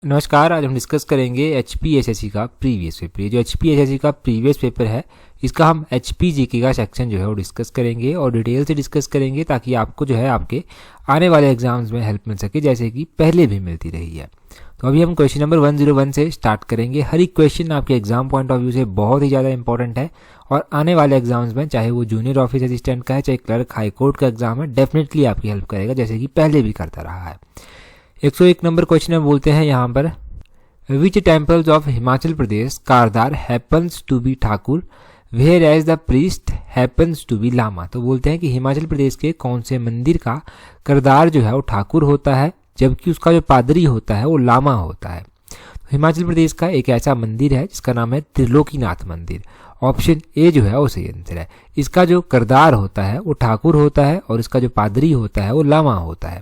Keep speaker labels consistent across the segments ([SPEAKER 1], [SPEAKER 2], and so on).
[SPEAKER 1] नमस्कार। आज हम डिस्कस करेंगे HPSSC का प्रीवियस पेपर। ये जो HPSSC का प्रीवियस पेपर है इसका हम HPGK का सेक्शन जो है वो डिस्कस करेंगे और डिटेल से डिस्कस करेंगे ताकि आपको जो है आपके आने वाले एग्जाम्स में हेल्प मिल सके, जैसे कि पहले भी मिलती रही है। तो अभी हम क्वेश्चन नंबर 101 से स्टार्ट करेंगे। हर एक क्वेश्चन आपके एग्जाम पॉइंट ऑफ व्यू से बहुत ही ज़्यादा इंपॉर्टेंट है और आने वाले एग्जाम्स में, चाहे वो जूनियर ऑफिस असिस्टेंट का है, चाहे क्लर्क, हाई कोर्ट का एग्जाम है, डेफिनेटली आपकी हेल्प करेगा, जैसे कि पहले भी करता रहा है। 101 नंबर क्वेश्चन में बोलते हैं यहाँ पर, which temples of Himachal Pradesh kardar happens to be Thakur whereas the priest happens to be lama. तो बोलते हैं कि हिमाचल प्रदेश के कौन से मंदिर का करदार जो है वो ठाकुर होता है, जबकि उसका जो पादरी होता है वो लामा होता है। तो हिमाचल प्रदेश का एक ऐसा मंदिर है जिसका नाम है त्रिलोकीनाथ मंदिर। ऑप्शन ए जो है वो सही आंसर है। इसका जो करदार होता है वो ठाकुर होता है और इसका जो पादरी होता है वो लामा होता है।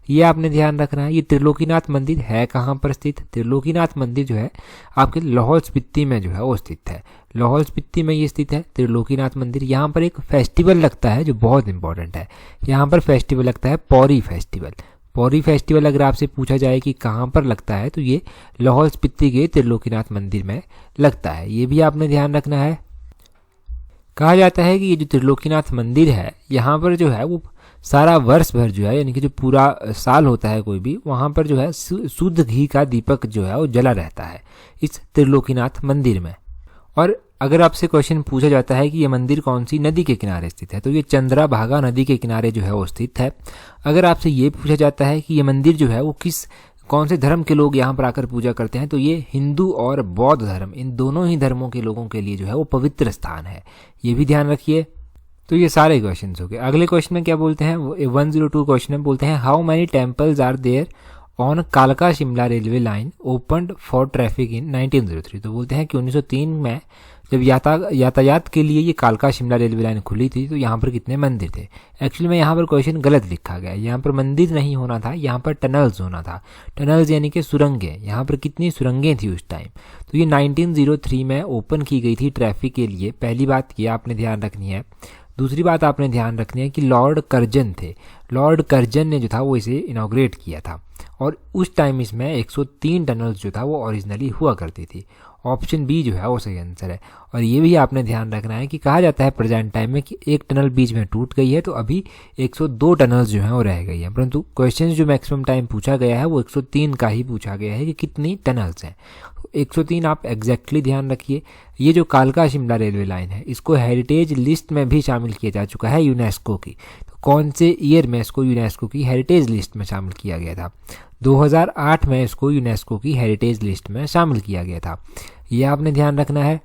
[SPEAKER 1] ये आपने ध्यान रखना है। ये त्रिलोकीनाथ मंदिर है कहाँ पर स्थित? त्रिलोकीनाथ मंदिर जो है आपके लाहौल स्पीति में जो है वो स्थित है। लाहौल स्पीति में ये स्थित है त्रिलोकीनाथ मंदिर। यहाँ पर एक फेस्टिवल लगता है जो बहुत इंपॉर्टेंट है। यहाँ पर फेस्टिवल लगता है पौरी फेस्टिवल। पौरी फेस्टिवल अगर आपसे पूछा जाए कि कहाँ पर लगता है तो ये लाहौल स्पीति के त्रिलोकीनाथ मंदिर में लगता है। ये भी आपने ध्यान रखना है। कहा जाता है कि ये जो त्रिलोकीनाथ मंदिर है यहाँ पर जो है वो सारा वर्ष भर जो है, यानी कि जो पूरा साल होता है कोई भी, वहाँ पर जो है शुद्ध घी का दीपक जो है वो जला रहता है इस त्रिलोकीनाथ मंदिर में। और अगर आपसे क्वेश्चन पूछा जाता है कि ये मंदिर कौन सी नदी के किनारे स्थित है तो ये चंद्रभागा नदी के किनारे जो है वो स्थित है। अगर आपसे ये पूछा जाता है कि ये मंदिर जो है वो कौन से धर्म के लोग यहाँ पर आकर पूजा करते हैं तो ये हिंदू और बौद्ध धर्म, इन दोनों ही धर्मों के लोगों के लिए जो है वो पवित्र स्थान है। ये भी ध्यान रखिए। तो ये सारे क्वेश्चन हो गए। अगले क्वेश्चन में क्या बोलते हैं, 102 क्वेश्चन में बोलते हैं, how many temples are there on कालका Shimla railway line opened for traffic in 1903। तो बोलते हैं कि 1903 में जब यातायात के लिए ये कालका शिमला रेलवे लाइन खुली थी तो यहाँ पर कितने मंदिर थे। एक्चुअली में यहाँ पर क्वेश्चन गलत लिखा गया है। यहाँ पर मंदिर नहीं होना था, यहाँ पर टनल्स होना था। टनल्स यानी कि सुरंगें। यहाँ पर कितनी सुरंगें थी उस टाइम? तो ये 1903 में ओपन की गई थी ट्रैफिक के लिए। पहली बात ये आपने ध्यान रखनी है। दूसरी बात आपने ध्यान रखनी है कि लॉर्ड कर्जन थे। लॉर्ड कर्जन ने जो था वो इसे इनॉग्रेट किया था और उस टाइम इसमें 103 टनल्स जो था वो ओरिजिनली हुआ करती थी। ऑप्शन बी जो है वो सही आंसर है। और ये भी आपने ध्यान रखना है कि कहा जाता है प्रेजेंट टाइम में कि एक टनल बीच में टूट गई है तो अभी 102 टनल्स जो हैं वो रह गई हैं, परंतु क्वेश्चन जो मैक्सिमम टाइम पूछा गया है वो 103 का ही पूछा गया है कि कितनी टनल्स हैं। 103 आप एग्जैक्टली ध्यान रखिए। ये जो कालका शिमला रेलवे लाइन है इसको हेरिटेज लिस्ट में भी शामिल किया जा चुका है यूनेस्को की। तो कौन से ईयर में इसको यूनेस्को की हेरिटेज लिस्ट में शामिल किया गया था? 2008 में इसको यूनेस्को की हेरिटेज लिस्ट में शामिल किया गया था। ये आपने ध्यान रखना है।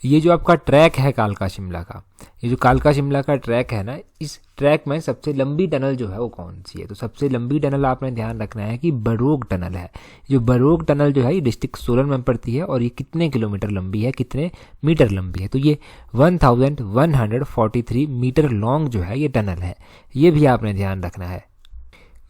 [SPEAKER 1] ये जो आपका ट्रैक है कालका शिमला का, ये जो कालका शिमला का ट्रैक है ना, इस ट्रैक में सबसे लंबी टनल जो है वो कौन सी है? तो सबसे लंबी टनल आपने ध्यान रखना है कि बरोग टनल है। जो बरोग टनल जो है ये डिस्ट्रिक्ट सोलन में पड़ती है और ये कितने किलोमीटर लंबी है, कितने मीटर लंबी है? तो ये 1143 मीटर लॉन्ग जो है ये टनल है। ये भी आपने ध्यान रखना है।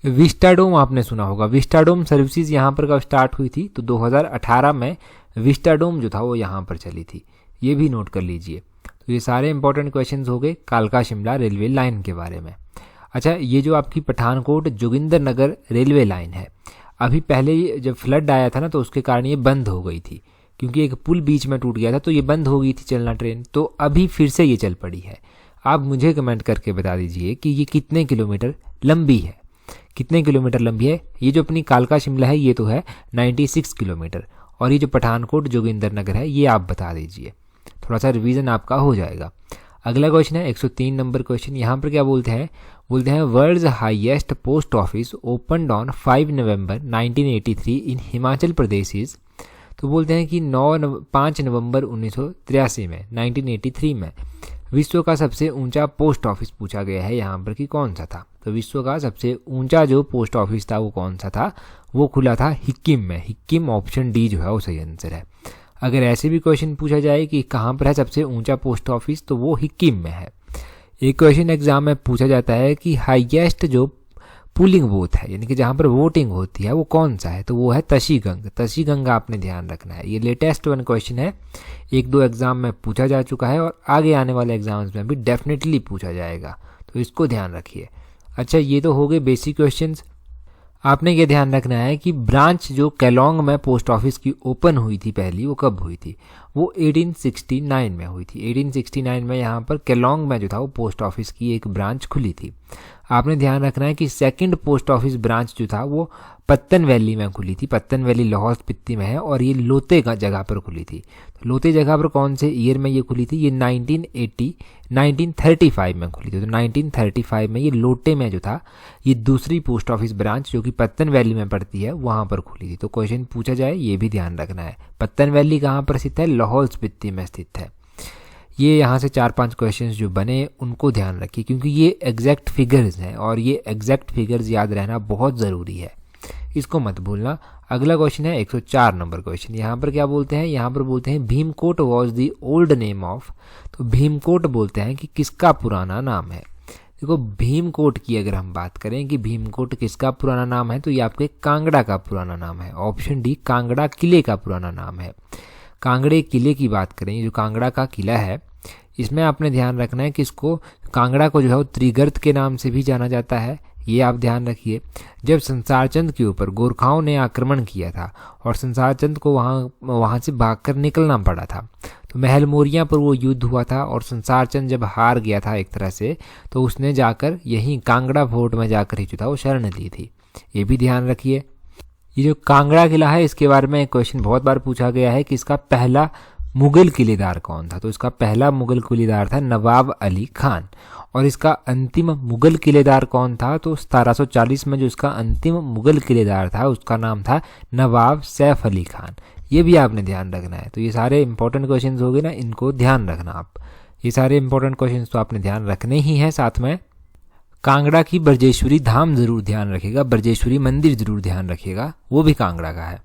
[SPEAKER 1] विस्टाडोम आपने सुना होगा। विस्टाडोम सर्विसेज यहाँ पर कब स्टार्ट हुई थी? तो 2018 में विस्टाडोम जो था वो यहाँ पर चली थी। ये भी नोट कर लीजिए। तो ये सारे इंपॉर्टेंट क्वेश्चंस हो गए कालका शिमला रेलवे लाइन के बारे में। अच्छा, ये जो आपकी पठानकोट जोगिंदर नगर रेलवे लाइन है, अभी पहले जब फ्लड आया था ना तो उसके कारण ये बंद हो गई थी, क्योंकि एक पुल बीच में टूट गया था तो ये बंद हो गई थी चलना ट्रेन। तो अभी फिर से ये चल पड़ी है। आप मुझे कमेंट करके बता दीजिए कि ये कितने किलोमीटर लंबी है, कितने किलोमीटर लंबी है। ये जो अपनी कालका शिमला है ये तो है 96 किलोमीटर और ये जो पठानकोट जोगिंदर नगर है ये आप बता दीजिए। थोड़ा सा रिवीजन आपका हो जाएगा। अगला क्वेश्चन है 103 नंबर क्वेश्चन। यहाँ पर क्या बोलते हैं? बोलते हैं world's highest post office opened on 5 November 1983 in Himachal Pradesh is. तो बोलते हैं कि 5 नवंबर 1983 में 1983 में विश्व का सबसे ऊंचा पोस्ट ऑफिस पूछा गया है यहाँ पर कि कौन सा था। तो विश्व का सबसे ऊंचा जो पोस्ट ऑफिस था वो कौन सा था? वो खुला था हिक्किम में। हिक्किम, ऑप्शन डी जो है वो सही आंसर है। अगर ऐसे भी क्वेश्चन पूछा जाए कि कहाँ पर है सबसे ऊंचा पोस्ट ऑफिस तो वो हिक्किम में है। एक क्वेश्चन एग्जाम में पूछा जाता है कि हाईएस्ट जो पोलिंग बूथ है, यानी कि जहाँ पर वोटिंग होती है, वो कौन सा है? तो वो है तशीगंग। तशीगंग आपने ध्यान रखना है। ये लेटेस्ट वन क्वेश्चन है, 1-2 एग्जाम में पूछा जा चुका है और आगे आने वाले एग्जाम्स में भी डेफिनेटली पूछा जाएगा, तो इसको ध्यान रखिए। अच्छा, ये तो हो गए बेसिक क्वेश्चंस। आपने ये ध्यान रखना है कि ब्रांच जो केलोंग में पोस्ट ऑफिस की ओपन हुई थी पहली, वो कब हुई थी? वो 1869 में हुई थी। 1869 में यहाँ पर केलोंग में जो था वो पोस्ट ऑफिस की एक ब्रांच खुली थी। आपने ध्यान रखना है कि सेकंड पोस्ट ऑफिस ब्रांच जो था वो पत्तन वैली में खुली थी। पत्तन वैली लाहौल स्पीति में है और ये लोते का जगह पर खुली थी। तो लोते जगह पर कौन से ईयर में ये खुली थी? ये 1935 में खुली थी। तो 1935 में ये लोटे में जो था ये दूसरी पोस्ट ऑफिस ब्रांच जो कि पत्तन वैली में पड़ती है वहाँ पर खुली थी। तो क्वेश्चन पूछा जाए ये भी ध्यान रखना है। पत्तन वैली कहाँ पर स्थित है? लाहौल स्पीति में स्थित है। ये यहाँ से 4-5 क्वेश्चंस जो बने उनको ध्यान रखिए, क्योंकि ये एग्जैक्ट फिगर्स हैं और ये एग्जैक्ट फिगर्स याद रहना बहुत ज़रूरी है, इसको मत भूलना। अगला क्वेश्चन है 104 नंबर क्वेश्चन। यहाँ पर क्या बोलते हैं? यहाँ पर बोलते हैं Bhimkot was the old name of. तो भीमकोट बोलते हैं कि किसका पुराना नाम है। देखो भीमकोट की अगर हम बात करें कि भीमकोट किसका पुराना नाम है, तो ये आपके कांगड़ा का पुराना नाम है। ऑप्शन डी, कांगड़ा किले का पुराना नाम है। कांगड़े किले की बात करें, जो कांगड़ा का किला है, इसमें आपने ध्यान रखना है कि इसको कांगड़ा को जो है वो त्रिगर्त के नाम से भी जाना जाता है। ये आप ध्यान रखिए। जब संसारचंद के ऊपर गोरखाओं ने आक्रमण किया था और संसारचंद को वहाँ से भागकर निकलना पड़ा था, तो महल मोरिया पर वो युद्ध हुआ था और संसारचंद जब हार गया था एक तरह से, तो उसने जाकर यहीं कांगड़ा फोर्ट में जाकर ही जो था वो शरण ली थी। ये भी ध्यान रखिए। ये जो कांगड़ा किला है इसके बारे में क्वेश्चन बहुत बार पूछा गया है कि इसका पहला मुगल किलेदार कौन था। तो इसका पहला मुगल किलेदार था नवाब अली खान। और इसका अंतिम मुगल किलेदार कौन था? तो 1740 में जो इसका अंतिम मुगल किलेदार था उसका नाम था नवाब सैफ अली खान। ये भी आपने ध्यान रखना है। तो ये सारे इंपॉर्टेंट क्वेश्चन हो गए ना, इनको ध्यान रखना आप। ये सारे इंपॉर्टेंट क्वेश्चन तो आपने ध्यान रखने ही हैं। साथ में कांगड़ा की ब्रजेश्वरी धाम जरूर ध्यान रखिएगा, ब्रजेश्वरी मंदिर जरूर ध्यान रखिएगा, वो भी कांगड़ा का है।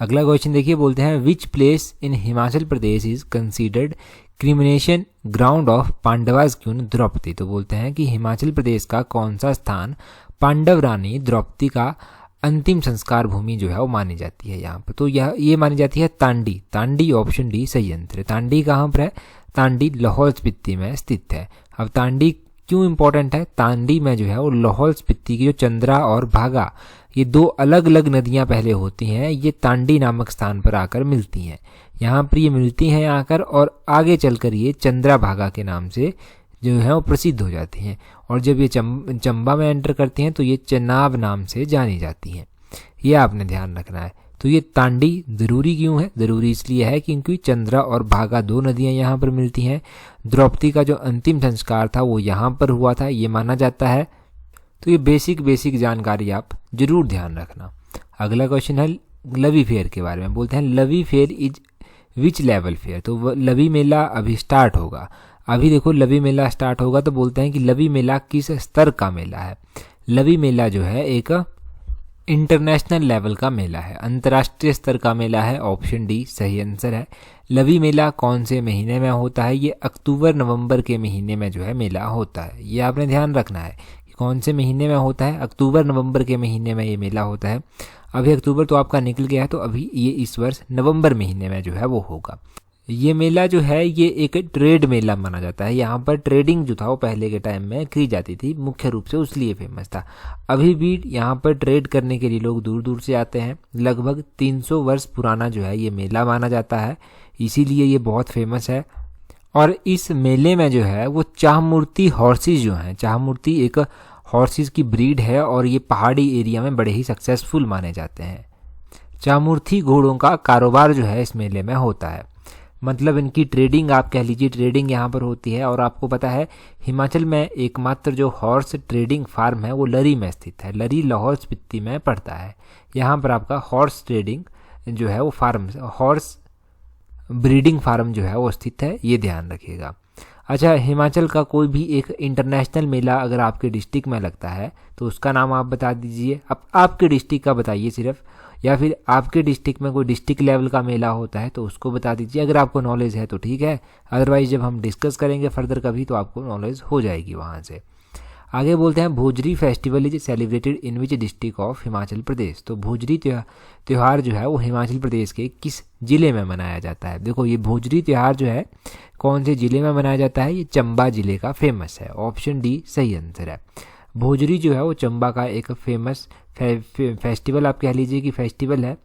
[SPEAKER 1] अगला क्वेश्चन देखिए, बोलते हैं which place in Himachal Pradesh is considered cremation ground of Pandavas queen Draupadi. तो बोलते हैं कि हिमाचल प्रदेश का कौन सा स्थान पांडव रानी द्रौपदी का अंतिम संस्कार भूमि जो है वो मानी जाती है यहाँ पर। तो ये मानी जाती है तांडी। तांडी ऑप्शन डी सही आंसर है। तांडी कहाँ पर है? तांडी लाहौल स्पीति में स्थित है। अब तांडी क्यों इंपॉर्टेंट है? तांडी में जो है वो लाहौल स्पीति की जो चंद्रा और भागा, ये दो अलग अलग नदियां पहले होती हैं, ये तांडी नामक स्थान पर आकर मिलती हैं। यहाँ पर ये मिलती हैं आकर और आगे चलकर ये चंद्रा भागा के नाम से जो है वो प्रसिद्ध हो जाती हैं। और जब ये चंबा में एंटर करती हैं तो ये चनाब नाम से जानी जाती हैं। ये आपने ध्यान रखना है। तो ये तांडी ज़रूरी क्यों है? ज़रूरी इसलिए है क्योंकि चंद्रा और भागा दो नदियां यहाँ पर मिलती हैं। द्रौपदी का जो अंतिम संस्कार था वो यहाँ पर हुआ था, ये माना जाता है। तो ये बेसिक जानकारी आप जरूर ध्यान रखना। अगला क्वेश्चन है लवी फेयर के बारे में। बोलते हैं Lavi fair is which level fair. तो लवी मेला अभी स्टार्ट होगा। अभी देखो लवी मेला स्टार्ट होगा तो बोलते हैं कि लवी मेला किस स्तर का मेला है। लवी मेला जो है एक इंटरनेशनल लेवल का मेला है, अंतर्राष्ट्रीय स्तर का मेला है। ऑप्शन डी सही आंसर है। लवी मेला कौन से महीने में होता है? ये अक्टूबर नवंबर के महीने में जो है मेला होता है। ये आपने ध्यान रखना है कि कौन से महीने में होता है। अक्टूबर नवंबर के महीने में ये मेला होता है। अभी अक्टूबर तो आपका निकल गया है, तो अभी ये इस वर्ष नवंबर महीने में जो है वो होगा। ये मेला जो है ये एक ट्रेड मेला माना जाता है। यहाँ पर ट्रेडिंग जो था वो पहले के टाइम में की जाती थी, मुख्य रूप से इसलिए फेमस था। अभी भी यहाँ पर ट्रेड करने के लिए लोग दूर दूर से आते हैं। लगभग 300 वर्ष पुराना जो है ये मेला माना जाता है, इसीलिए ये बहुत फेमस है। और इस मेले में जो है वो चाहमूर्ति हॉर्सेज जो हैं, चाहमूर्ति एक हॉर्सेज की ब्रीड है और ये पहाड़ी एरिया में बड़े ही सक्सेसफुल माने जाते हैं। चाहमूर्ति घोड़ों का कारोबार जो है इस मेले में होता है, मतलब इनकी ट्रेडिंग आप कह लीजिए, ट्रेडिंग यहाँ पर होती है। और आपको पता है हिमाचल में एकमात्र जो हॉर्स ट्रेडिंग फार्म है वो लरी में स्थित है। लरी लाहौल स्पीति में पड़ता है। यहाँ पर आपका हॉर्स ट्रेडिंग जो है वो फार्म, हॉर्स ब्रीडिंग फार्म जो है वो स्थित है, ये ध्यान रखिएगा। अच्छा, हिमाचल का कोई भी एक इंटरनेशनल मेला अगर आपके डिस्ट्रिक्ट में लगता है तो उसका नाम आप बता दीजिए। अब आपके डिस्ट्रिक्ट का बताइए सिर्फ, या फिर आपके डिस्ट्रिक्ट में कोई डिस्ट्रिक्ट लेवल का मेला होता है तो उसको बता दीजिए। अगर आपको नॉलेज है तो ठीक है, अदरवाइज जब हम डिस्कस करेंगे फर्दर कभी तो आपको नॉलेज हो जाएगी वहाँ से। आगे बोलते हैं Bhojri festival is celebrated in which district of Himachal Pradesh. तो भोजरी त्यौहार जो है वो हिमाचल प्रदेश के किस जिले में मनाया जाता है? देखो ये भोजरी त्यौहार जो है कौन से जिले में मनाया जाता है? ये चंबा जिले का फेमस है। ऑप्शन डी सही आंसर है। भोजरी जो है वो चंबा का एक फेमस फेस्टिवल आप कह लीजिए कि फेस्टिवल है।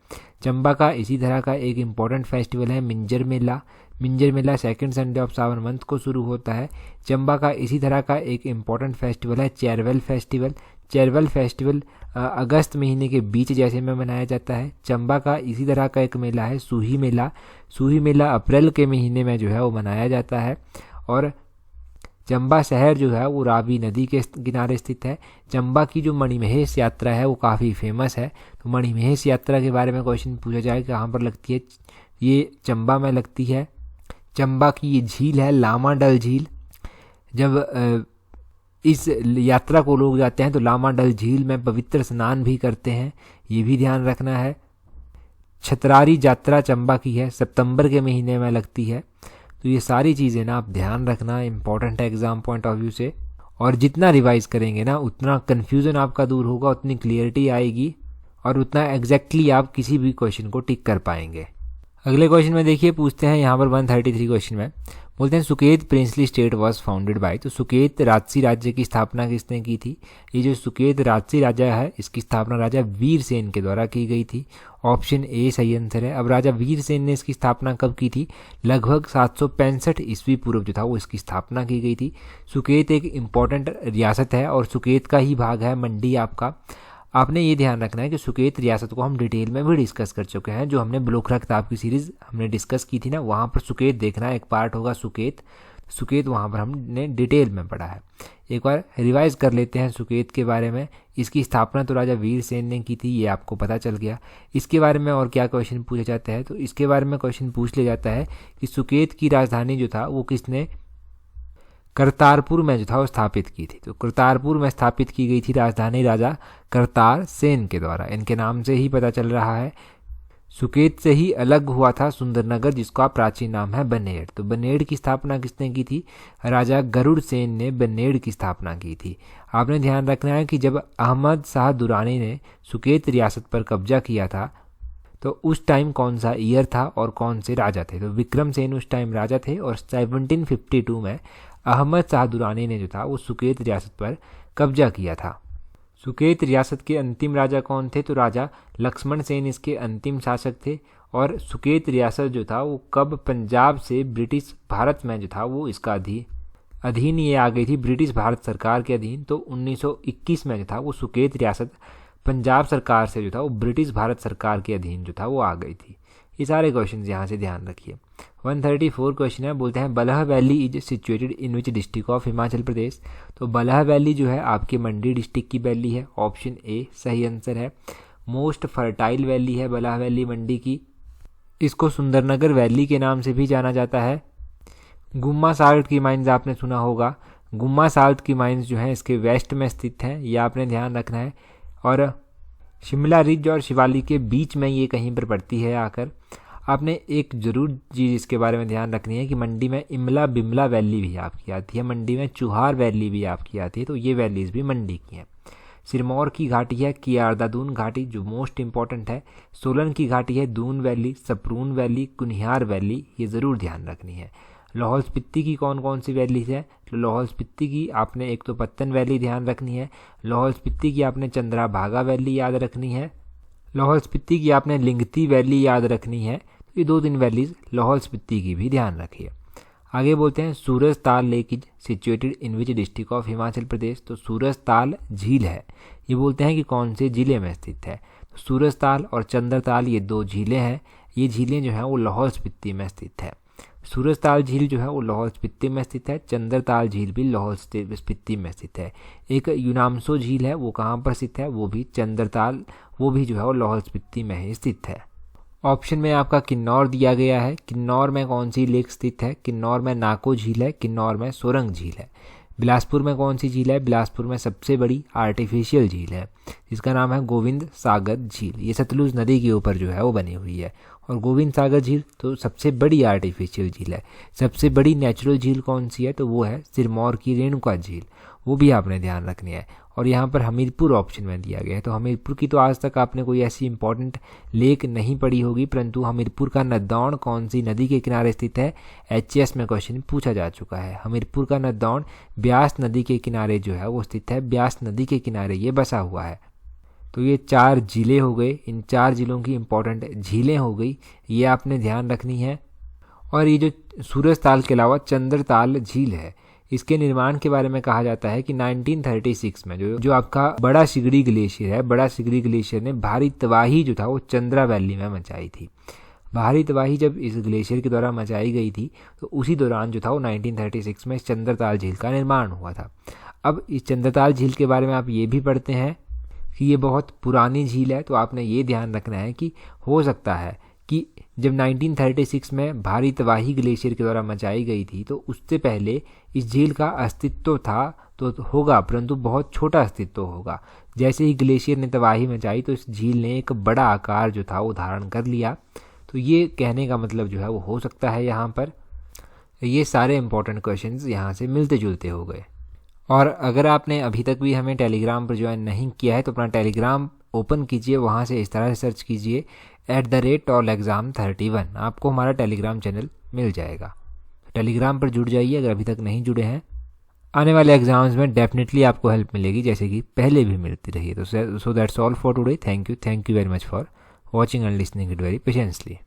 [SPEAKER 1] चंबा का इसी तरह का एक इम्पॉर्टेंट फेस्टिवल है मिंजर मेला। मिंजर मेला second Sunday of Sawan month को शुरू होता है। चंबा का इसी तरह का एक इम्पॉर्टेंट फेस्टिवल है चेरवल फेस्टिवल। चेरवल फेस्टिवल अगस्त महीने के बीच जैसे में मनाया जाता है। चंबा का इसी तरह का एक मेला है सूही मेला। सूही मेला अप्रैल के महीने में जो है वो मनाया जाता है। और चंबा शहर जो है वो रावी नदी के किनारे स्थित है। चंबा की जो मणिमहेश यात्रा है वो काफ़ी फेमस है। तो मणिमहेश यात्रा के बारे में क्वेश्चन पूछा जाए कहाँ पर लगती है, ये चंबा में लगती है। चंबा की ये झील है लामाडल झील। जब इस यात्रा को लोग जाते हैं तो लामाडल झील में पवित्र स्नान भी करते हैं, ये भी ध्यान रखना है। छतरारी यात्रा चंबा की है, सितंबर के महीने में लगती है। तो ये सारी चीज़ें ना आप ध्यान रखना, इंपॉर्टेंट है एग्जाम पॉइंट ऑफ व्यू से। और जितना रिवाइज करेंगे ना उतना कन्फ्यूज़न आपका दूर होगा, उतनी क्लियरिटी आएगी और उतना एग्जैक्टली आप किसी भी क्वेश्चन को टिक कर पाएंगे। अगले क्वेश्चन में देखिए पूछते हैं यहाँ पर 133 क्वेश्चन में बोलते हैं Suket princely state was founded by. तो सुकेत राजसी राज्य की स्थापना किसने की थी? ये जो सुकेत राजसी राज्य है इसकी स्थापना राजा वीरसेन के द्वारा की गई थी। ऑप्शन ए सही आंसर है। अब राजा वीरसेन ने इसकी स्थापना कब की थी? लगभग 765 ईस्वी पूर्व जो था वो इसकी स्थापना की गई थी। सुकेत एक इम्पॉर्टेंट रियासत है और सुकेत का ही भाग है मंडी आपका। आपने ये ध्यान रखना है कि सुकेत रियासत को हम डिटेल में भी डिस्कस कर चुके हैं, जो हमने ब्लोखरा किताब की सीरीज़ हमने डिस्कस की थी ना, वहाँ पर सुकेत देखना एक पार्ट होगा सुकेत वहाँ पर हमने डिटेल में पढ़ा है। एक बार रिवाइज कर लेते हैं सुकेत के बारे में। इसकी स्थापना तो राजा वीरसेन ने की थी, ये आपको पता चल गया। इसके बारे में और क्या क्वेश्चन पूछा जाता है? तो इसके बारे में क्वेश्चन पूछ लिया जाता है कि सुकेत की राजधानी जो था वो किसने करतारपुर में जो था वो स्थापित की थी। तो करतारपुर में स्थापित की गई थी राजधानी राजा करतार सेन के द्वारा। इनके नाम से ही पता चल रहा है। सुकेत से ही अलग हुआ था सुंदरनगर, जिसका प्राचीन नाम है बनेड़। तो बनेड़ की स्थापना किसने की थी? राजा गरुड़ सेन ने बनेड़ की स्थापना की थी। आपने ध्यान रखना है कि जब अहमद शाह दुरानी ने सुकेत रियासत पर कब्जा किया था तो उस टाइम कौन सा ईयर था और कौन से राजा थे? तो विक्रम सेन उस टाइम राजा थे और 1752 में अहमद शाह दुरानी ने जो था वो सुकेत रियासत पर कब्जा किया था। सुकेत रियासत के अंतिम राजा कौन थे? तो राजा लक्ष्मण सेन इसके अंतिम शासक थे। और सुकेत रियासत जो था वो कब पंजाब से ब्रिटिश भारत में जो था वो इसका अधीन ये आ गई थी, ब्रिटिश भारत सरकार के अधीन। तो 1921 में जो था वो सुकेत रियासत पंजाब सरकार से जो था वो ब्रिटिश भारत सरकार के अधीन जो था वो आ गई थी। ये सारे क्वेश्चन यहाँ से ध्यान रखिए। 134 क्वेश्चन है, बोलते हैं Balh valley is situated in which district of Himachal Pradesh. तो बलह वैली जो है आपके मंडी डिस्ट्रिक्ट की वैली है। ऑप्शन ए सही आंसर है। मोस्ट फर्टाइल वैली है बलह वैली मंडी की। इसको सुंदरनगर वैली के नाम से भी जाना जाता है। गुम्मा साल्ट की माइंस आपने सुना होगा। गुम्मा साल्ट की माइंस जो है इसके वेस्ट में स्थित हैं, ये आपने ध्यान रखना है। और शिमला रिज और शिवालिक के बीच में ये कहीं पर पड़ती है आकर। आपने एक जरूर चीज़ इसके बारे में ध्यान रखनी है कि मंडी में इमला बिमला वैली भी आपकी आती है, मंडी में चुहार वैली भी आपकी आती है। तो ये वैलीज भी मंडी की हैं। सिरमौर की घाटी है कियारदा-दून घाटी जो मोस्ट इंपॉर्टेंट है। सोलन की घाटी है Doon valley, Saproon valley, Kunihar valley, ये ज़रूर ध्यान रखनी है। लाहौल स्पीति की कौन कौन सी वैलीज है? तो लाहौल स्पीति की आपने एक तो पत्तन वैली ध्यान रखनी है। लाहौल स्पीति की आपने चंद्राभागा वैली याद रखनी है। लाहौल स्पीति की आपने लिंगती वैली याद रखनी है। ये 2-3 वैलीज लाहौल स्पीति की भी ध्यान रखिए। आगे बोलते हैं Suraj Tal lake is situated in which district of Himachal Pradesh. तो सूरज ताल झील है, ये बोलते हैं कि कौन से जिले में स्थित है? तो सूरज ताल और चंद्रताल ये 2 झीलें हैं। ये झीलें जो हैं वो लाहौल स्पीति में स्थित है। सूरज ताल झील जो है वो लाहौल स्पीति में स्थित है। चंद्रताल झील भी लाहौल स्पीति में स्थित है। एक यूनामसो झील है, वो कहाँ पर स्थित है? वो भी चंद्रताल, वो भी जो है वो लाहौल स्पीति में ही स्थित है। ऑप्शन में आपका किन्नौर दिया गया है। किन्नौर में कौन सी लेक स्थित है? किन्नौर में नाको झील है, किन्नौर में सोरंग झील है। बिलासपुर में कौन सी झील है? बिलासपुर में सबसे बड़ी आर्टिफिशियल झील है जिसका नाम है गोविंद सागर झील। ये सतलुज नदी के ऊपर जो है वो बनी हुई है। और गोविंद सागर झील तो सबसे बड़ी आर्टिफिशियल झील है। सबसे बड़ी नेचुरल झील कौन सी है? तो वो है सिरमौर की रेणुका झील। वो भी आपने ध्यान रखनी है। और यहाँ पर हमीरपुर ऑप्शन में दिया गया है, तो हमीरपुर की तो आज तक आपने कोई ऐसी इंपॉर्टेंट लेक नहीं पढ़ी होगी, परंतु हमीरपुर का नदौन कौन सी नदी के किनारे स्थित है, एचएस में क्वेश्चन पूछा जा चुका है। हमीरपुर का नदौन ब्यास नदी के किनारे जो है वो स्थित है, ब्यास नदी के किनारे ये बसा हुआ है। तो ये 4 जिले हो गए, इन 4 जिलों की इंपॉर्टेंट झीलें हो गई, ये आपने ध्यान रखनी है। और ये जो सूरजताल के अलावा चंद्रताल झील है, इसके निर्माण के बारे में कहा जाता है कि 1936 में जो आपका बड़ा सिगड़ी ग्लेशियर है, बड़ा सिगड़ी ग्लेशियर ने भारी तबाही जो था वो चंद्रा वैली में मचाई थी। भारी तबाही जब इस ग्लेशियर के द्वारा मचाई गई थी तो उसी दौरान जो था वो 1936 में चंद्रताल झील का निर्माण हुआ था। अब इस चंद्रताल झील के बारे में आप ये भी पढ़ते हैं कि ये बहुत पुरानी झील है, तो आपने ये ध्यान रखना है कि हो सकता है कि जब 1936 में भारी तबाही ग्लेशियर के द्वारा मचाई गई थी तो उससे पहले इस झील का अस्तित्व था तो होगा, परंतु बहुत छोटा अस्तित्व होगा। जैसे ही ग्लेशियर ने तबाही मचाई तो इस झील ने एक बड़ा आकार जो था वो धारण कर लिया। तो ये कहने का मतलब जो है वो हो सकता है यहाँ पर। ये सारे इंपॉर्टेंट क्वेश्चंस यहाँ से मिलते जुलते हो गए। और अगर आपने अभी तक भी हमें टेलीग्राम पर ज्वाइन नहीं किया है तो अपना टेलीग्राम ओपन कीजिए, वहाँ से इस तरह से सर्च कीजिए @TOLExam31, आपको हमारा टेलीग्राम चैनल मिल जाएगा। टेलीग्राम पर जुड़ जाइए अगर अभी तक नहीं जुड़े हैं। आने वाले एग्जाम्स में डेफिनेटली आपको हेल्प मिलेगी, जैसे कि पहले भी मिलती रही है। तो so that's all for today. Thank you very much for watching and listening it very patiently.